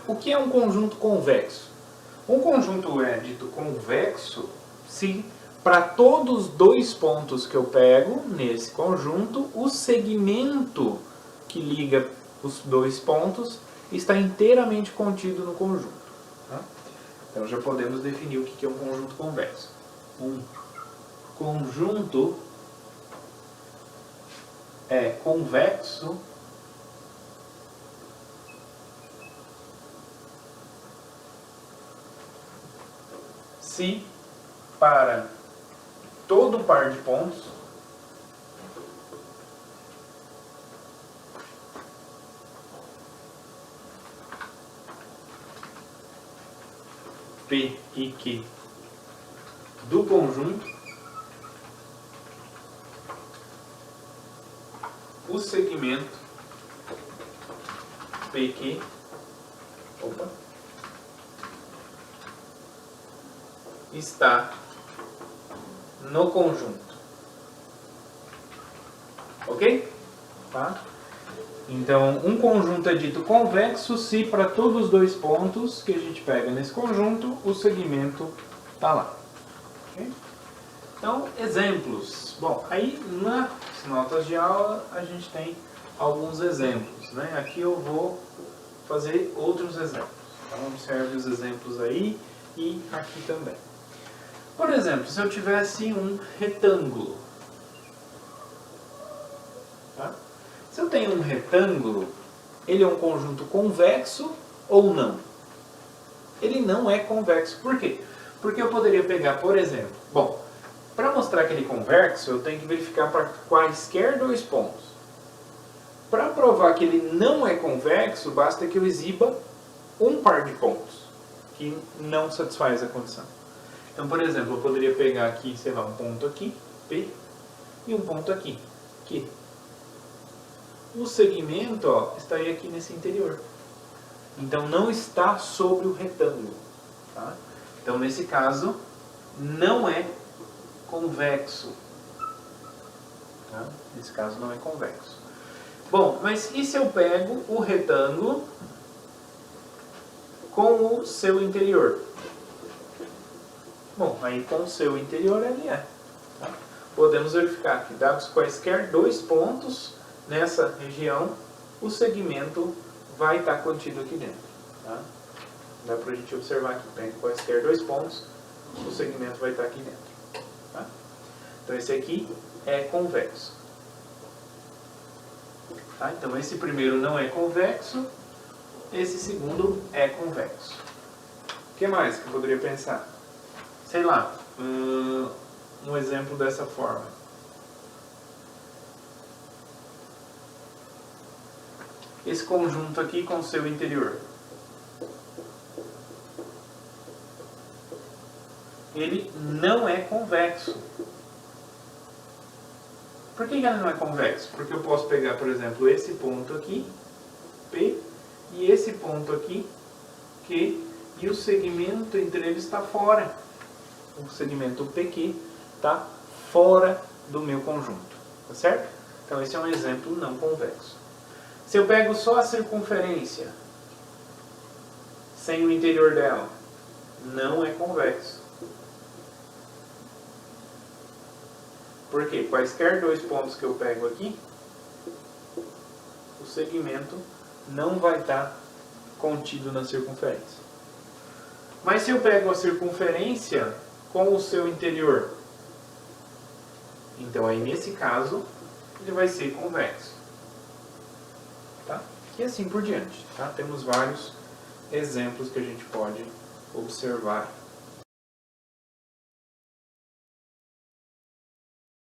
O que é um conjunto convexo? Um conjunto é dito convexo se para todos os dois pontos que eu pego nesse conjunto, o segmento que liga os dois pontos está inteiramente contido no conjunto. Tá? Então já podemos definir o que é um conjunto convexo. Um conjunto é convexo se para todo par de pontos P e Q do conjunto o segmento PQ está no conjunto. Ok? Tá? Então, um conjunto é dito convexo se para todos os dois pontos que a gente pega nesse conjunto, o segmento está lá. Okay? Então, exemplos. Bom, aí nas notas de aula a gente tem alguns exemplos. Né? Aqui eu vou fazer outros exemplos. Então, observe os exemplos aí e aqui também. Por exemplo, se eu tivesse um retângulo. Tá? Se eu tenho um retângulo, ele é um conjunto convexo ou não? Ele não é convexo. Por quê? Porque eu poderia pegar, por exemplo, bom, para mostrar que ele é convexo, eu tenho que verificar para quaisquer dois pontos. Para provar que ele não é convexo, basta que eu exiba um par de pontos que não satisfaz a condição. Então, por exemplo, eu poderia pegar aqui, sei lá, um ponto aqui, P, e um ponto aqui, Q. O segmento, ó, estaria aqui nesse interior. Então, não está sobre o retângulo. Tá? Então, nesse caso, não é convexo. Tá? Nesse caso, não é convexo. Bom, mas e se eu pego o retângulo com o seu interior? Bom, aí com o seu interior ele é. Tá? Podemos verificar que, dados quaisquer dois pontos nessa região, o segmento vai estar contido aqui dentro. Tá? Dá para a gente observar aqui, pega quaisquer dois pontos, o segmento vai estar aqui dentro. Tá? Então esse aqui é convexo. Tá? Então esse primeiro não é convexo, esse segundo é convexo. O que mais que eu poderia pensar? Sei lá, um exemplo dessa forma. Esse conjunto aqui com o seu interior. Ele não é convexo. Por que ele não é convexo? Porque eu posso pegar, por exemplo, esse ponto aqui, P, e esse ponto aqui, Q, e o segmento entre eles está fora. O segmento PQ está fora do meu conjunto. Tá certo? Então esse é um exemplo não convexo. Se eu pego só a circunferência, sem o interior dela, não é convexo. Por quê? Quaisquer dois pontos que eu pego aqui, o segmento não vai estar contido na circunferência. Mas se eu pego a circunferência com o seu interior, então aí nesse caso, ele vai ser convexo. Tá? E assim por diante. Tá? Temos vários exemplos que a gente pode observar.